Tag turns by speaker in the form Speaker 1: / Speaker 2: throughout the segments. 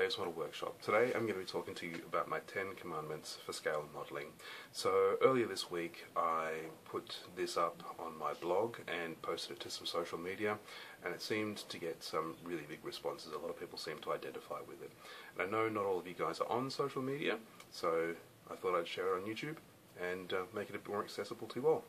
Speaker 1: Dave's Model Workshop. Today I'm going to be talking to you about my 10 commandments for scale modelling. So earlier this week I put this up on my blog and posted it to some social media, and it seemed to get some really big responses. A lot of people seem to identify with it. And I know not all of you guys are on social media, so I thought I'd share it on YouTube and make it a bit more accessible to you all.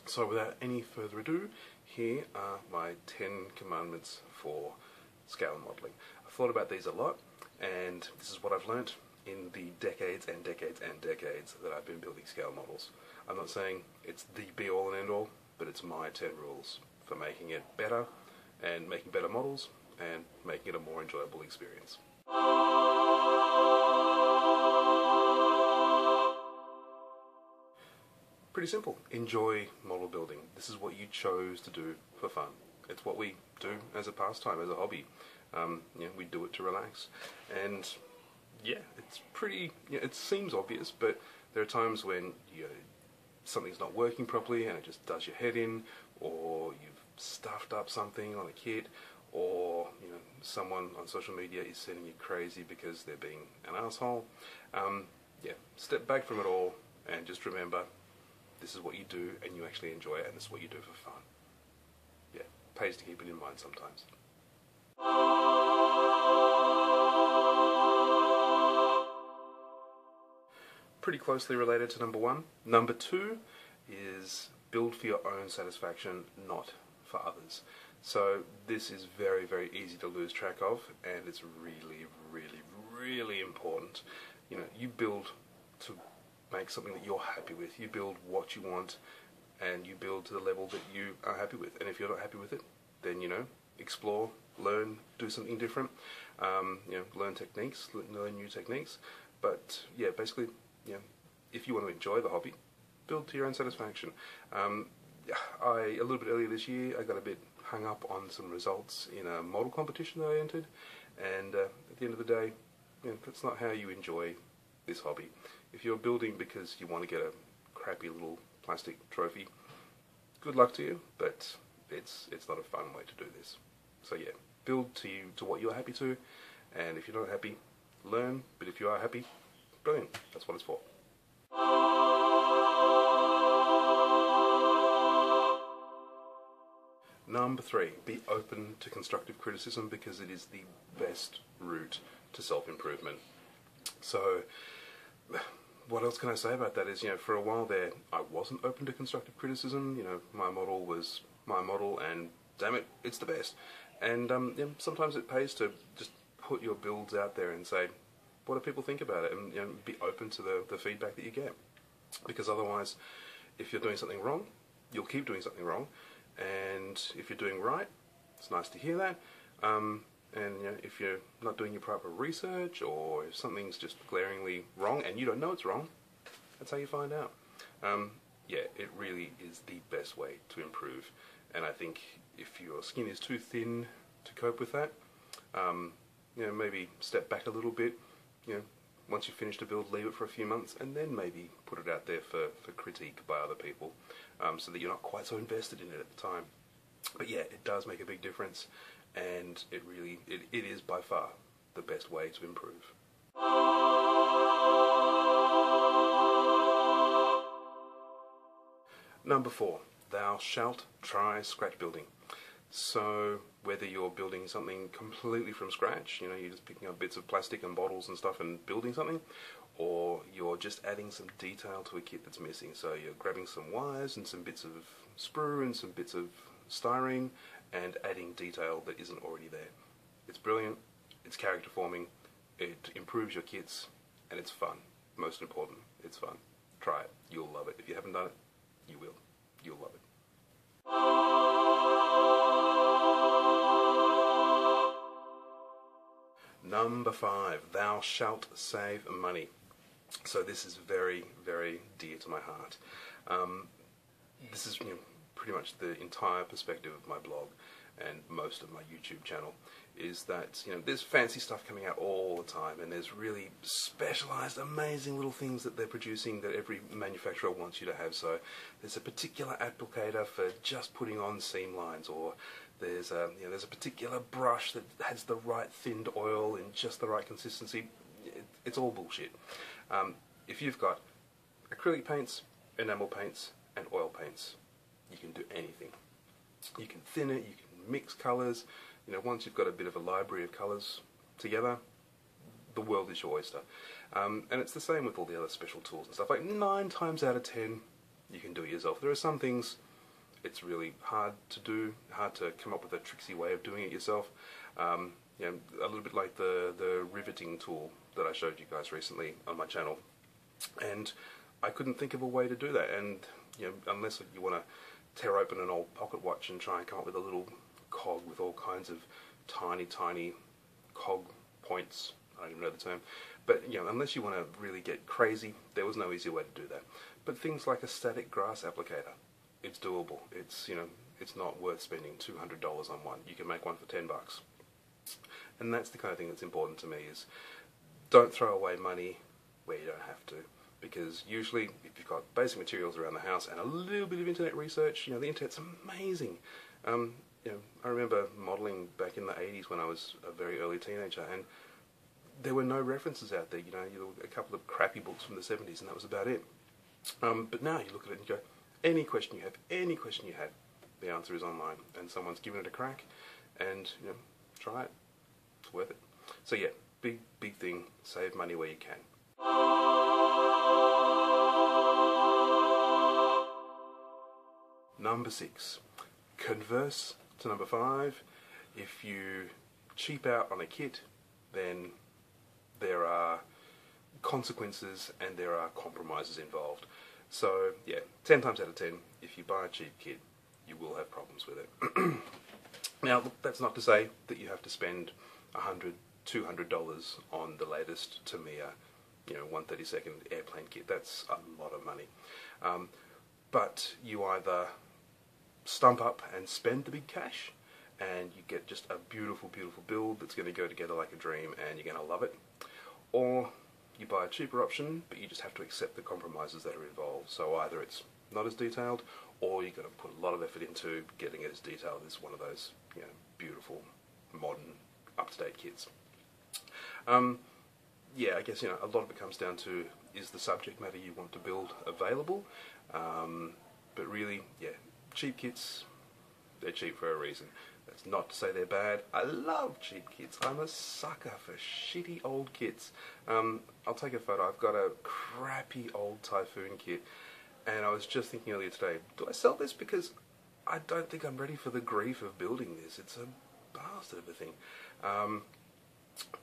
Speaker 1: So without any further ado, here are my 10 commandments for scale modelling. I've thought about these a lot, and this is what I've learnt in the decades and decades and decades that I've been building scale models. I'm not saying it's the be-all and end-all, but it's my 10 rules for making it better and making better models and making it a more enjoyable experience. Pretty simple. Enjoy model building. This is what you chose to do for fun. It's what we do as a pastime, as a hobby. We do it to relax. And yeah, it's pretty, it seems obvious, but there are times when something's not working properly and it just does your head in, or you've stuffed up something on a kit, or someone on social media is sending you crazy because they're being an asshole. Step back from it all and just remember, this is what you do and you actually enjoy it, and this is what you do for fun. Yeah, pays to keep it in mind sometimes. Pretty closely related to number 1. Number 2 is build for your own satisfaction, not for others. So this is very, very easy to lose track of, and it's really, really, really important. You build to make something that you're happy with. You build what you want, and you build to the level that you are happy with. And if you're not happy with it, then explore, learn, do something different. Learn techniques, learn new techniques. But yeah, basically, if you want to enjoy the hobby, build to your own satisfaction. A little bit earlier this year, I got a bit hung up on some results in a model competition that I entered, and at the end of the day, that's not how you enjoy this hobby. If you're building because you want to get a crappy little plastic trophy, good luck to you, but it's not a fun way to do this. So yeah, build to what you're happy to, and if you're not happy, learn, but if you are happy, brilliant, that's what it's for. Number 3, be open to constructive criticism, because it is the best route to self-improvement. So what else can I say about that is, for a while there, I wasn't open to constructive criticism. My model was my model, and damn it, it's the best. And sometimes it pays to just put your builds out there and say, what do people think about it? And be open to the feedback that you get. Because otherwise, if you're doing something wrong, you'll keep doing something wrong. And if you're doing right, it's nice to hear that. And if you're not doing your proper research, or if something's just glaringly wrong and you don't know it's wrong, that's how you find out. Yeah, it really is the best way to improve. And I think if your skin is too thin to cope with that, maybe step back a little bit. Once you've finished a build, leave it for a few months, and then maybe put it out there for critique by other people, so that you're not quite so invested in it at the time. But yeah, it does make a big difference, and it is by far the best way to improve. Number 4, thou shalt try scratch building. So whether you're building something completely from scratch, you're just picking up bits of plastic and bottles and stuff and building something, or you're just adding some detail to a kit that's missing. So you're grabbing some wires and some bits of sprue and some bits of styrene and adding detail that isn't already there. It's brilliant, it's character forming, it improves your kits, and it's fun. Most important, it's fun. Try it, you'll love it. If you haven't done it, you will. You'll love it. Number 5, thou shalt save money. So this is very, very dear to my heart. This is pretty much the entire perspective of my blog and most of my YouTube channel, is that there's fancy stuff coming out all the time, and there's really specialized, amazing little things that they're producing that every manufacturer wants you to have. So there's a particular applicator for just putting on seam lines, or There's there's a particular brush that has the right thinned oil in just the right consistency. It's all bullshit. If you've got acrylic paints, enamel paints, and oil paints, you can do anything. You can thin it, you can mix colours. Once you've got a bit of a library of colours together, the world is your oyster. And it's the same with all the other special tools and stuff. Like 9 times out of 10, you can do it yourself. There are some things it's really hard to do, hard to come up with a tricksy way of doing it yourself. A little bit like the riveting tool that I showed you guys recently on my channel. And I couldn't think of a way to do that. And unless you want to tear open an old pocket watch and try and come up with a little cog with all kinds of tiny cog points. I don't even know the term. But unless you want to really get crazy, there was no easier way to do that. But things like a static grass applicator, it's doable. It's it's not worth spending $200 on one. You can make one for $10. And that's the kind of thing that's important to me, is don't throw away money where you don't have to. Because usually, if you've got basic materials around the house and a little bit of internet research, the internet's amazing. I remember modelling back in the 80s when I was a very early teenager, and there were no references out there. A couple of crappy books from the 70s, and that was about it. But now you look at it and you go, any question you have, the answer is online, and someone's given it a crack, and try it. It's worth it. So yeah, big thing. Save money where you can. Number 6. Converse to number 5. If you cheap out on a kit, then there are consequences and there are compromises involved. So yeah, 10 times out of 10, if you buy a cheap kit, you will have problems with it. Now, look, that's not to say that you have to spend $100, $200 on the latest Tamiya, 1/32 airplane kit. That's a lot of money. But you either stump up and spend the big cash, and you get just a beautiful build that's going to go together like a dream, and you're going to love it. Or you buy a cheaper option, but you just have to accept the compromises that are involved. So either it's not as detailed, or you've got to put a lot of effort into getting it as detailed as one of those beautiful, modern, up-to-date kits. Yeah, I guess a lot of it comes down to, is the subject matter you want to build available? But really, yeah, cheap kits, they're cheap for a reason. That's not to say they're bad. I love cheap kits. I'm a sucker for shitty old kits. I'll take a photo. I've got a crappy old Typhoon kit, and I was just thinking earlier today, do I sell this? Because I don't think I'm ready for the grief of building this. It's a bastard of a thing.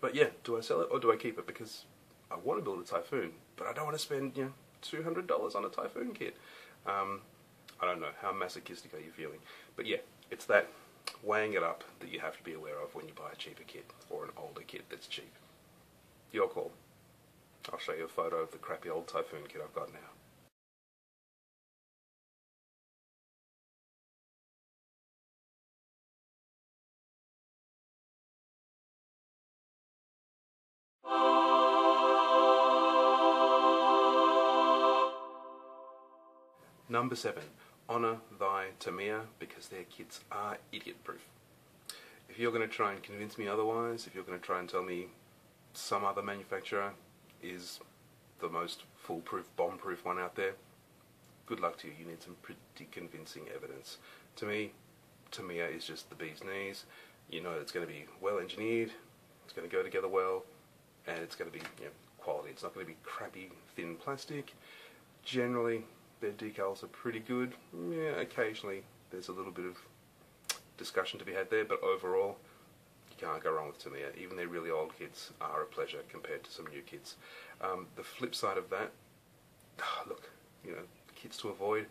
Speaker 1: But yeah, do I sell it or do I keep it? Because I want to build a Typhoon, but I don't want to spend $200 on a Typhoon kit. I don't know, how masochistic are you feeling? But yeah, it's that weighing it up that you have to be aware of when you buy a cheaper kit or an older kit that's cheap. Your call. I'll show you a photo of the crappy old Typhoon kit I've got now. Number 7. Honour thy Tamiya, because their kits are idiot-proof. If you're going to try and convince me otherwise, if you're going to try and tell me some other manufacturer is the most foolproof, bomb-proof one out there, good luck to you. You need some pretty convincing evidence. To me, Tamiya is just the bee's knees. You know it's going to be well engineered, it's going to go together well, and it's going to be quality. It's not going to be crappy, thin plastic. Generally, their decals are pretty good. Yeah, occasionally there's a little bit of discussion to be had there, but overall, you can't go wrong with Tamiya. Even their really old kits are a pleasure compared to some new kits. The flip side of that, look, kits to avoid.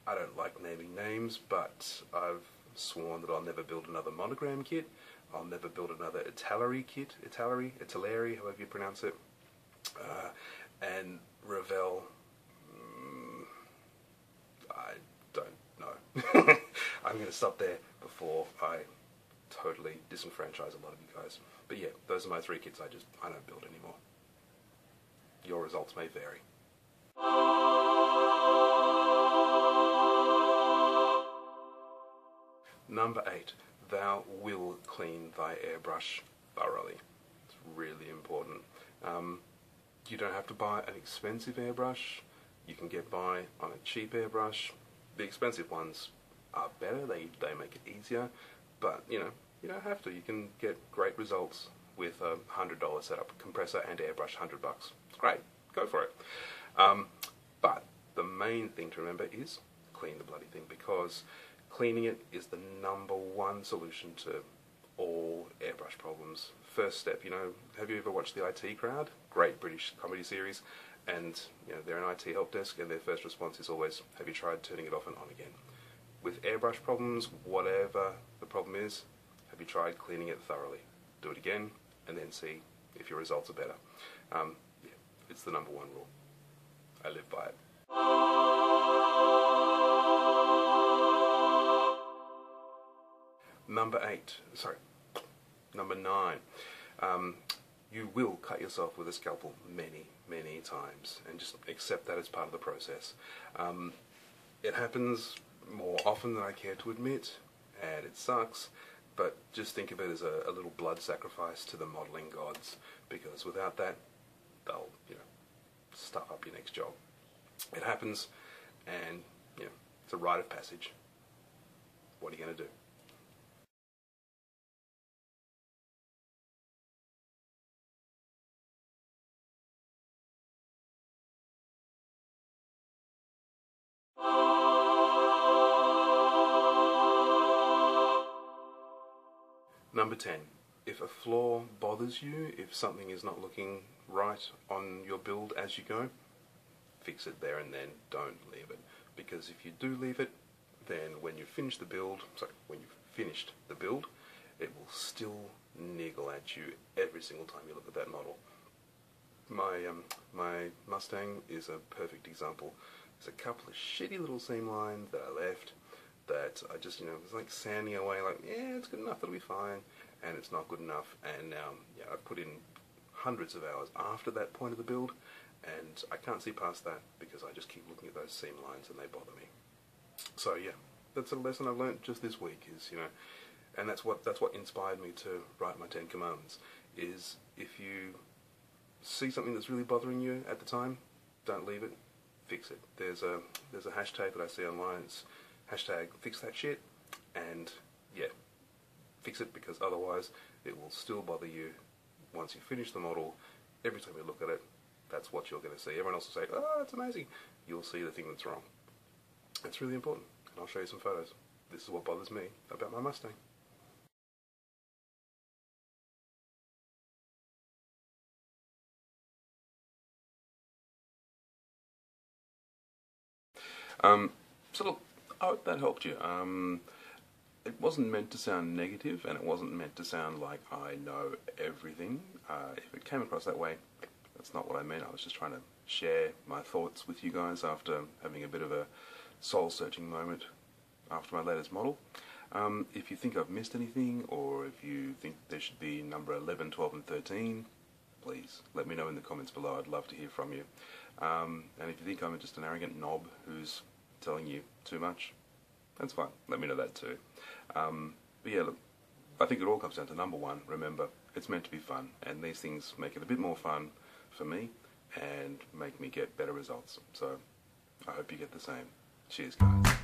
Speaker 1: I don't like naming names, but I've sworn that I'll never build another monogram kit. I'll never build another Italeri kit, Italeri, however you pronounce it. And Revell, I don't know. I'm going to stop there before I totally disenfranchise a lot of you guys. But yeah, those are my 3 kits I don't build anymore. Your results may vary. Number 8. thou will clean thy airbrush thoroughly. It's really important. You don't have to buy an expensive airbrush. You can get by on a cheap airbrush. The expensive ones are better, they make it easier, but you don't have to. You can get great results with a $100 setup, compressor and airbrush, $100. It's great, go for it. But the main thing to remember is clean the bloody thing, because cleaning it is the #1 solution to all airbrush problems. First step, have you ever watched the IT Crowd? Great British comedy series, and they're an IT help desk, and their first response is always, have you tried turning it off and on again? With airbrush problems, whatever the problem is, have you tried cleaning it thoroughly? Do it again, and then see if your results are better. Yeah, it's the #1 rule. I live by it. Number 9. You will cut yourself with a scalpel many, many times, and just accept that as part of the process. It happens more often than I care to admit, and it sucks, but just think of it as a little blood sacrifice to the modelling gods, because without that, they'll, stuff up your next job. It happens, and, it's a rite of passage. What are you going to do? Number 10, if a flaw bothers you, if something is not looking right on your build as you go, fix it there and then, don't leave it. Because if you do leave it, then when you've finished the build, it will still niggle at you every single time you look at that model. My Mustang is a perfect example. There's a couple of shitty little seam lines that I left that I just, it's like sanding away, like, yeah, it's good enough, that'll be fine, and it's not good enough, and now, I've put in hundreds of hours after that point of the build, and I can't see past that because I just keep looking at those seam lines and they bother me. So yeah, that's a lesson I've learnt just this week, is, and that's what inspired me to write my 10 Commandments, is if you see something that's really bothering you at the time, don't leave it, fix it. There's a hashtag that I see online, it's hashtag fix that shit, and yeah, fix it, because otherwise it will still bother you once you finish the model. Every time you look at it, that's what you're going to see. Everyone else will say, oh, that's amazing. You'll see the thing that's wrong. It's really important, and I'll show you some photos. This is what bothers me about my Mustang. So look, I hope that helped you. It wasn't meant to sound negative, and it wasn't meant to sound like I know everything. If it came across that way, that's not what I meant. I was just trying to share my thoughts with you guys after having a bit of a soul-searching moment after my latest model. If you think I've missed anything, or if you think there should be number 11, 12 and 13, please let me know in the comments below. I'd love to hear from you. And if you think I'm just an arrogant knob who's telling you too much, that's fine. Let me know that too. But yeah, look, I think it all comes down to number 1. Remember, it's meant to be fun, and these things make it a bit more fun for me and make me get better results. So I hope you get the same. Cheers, guys.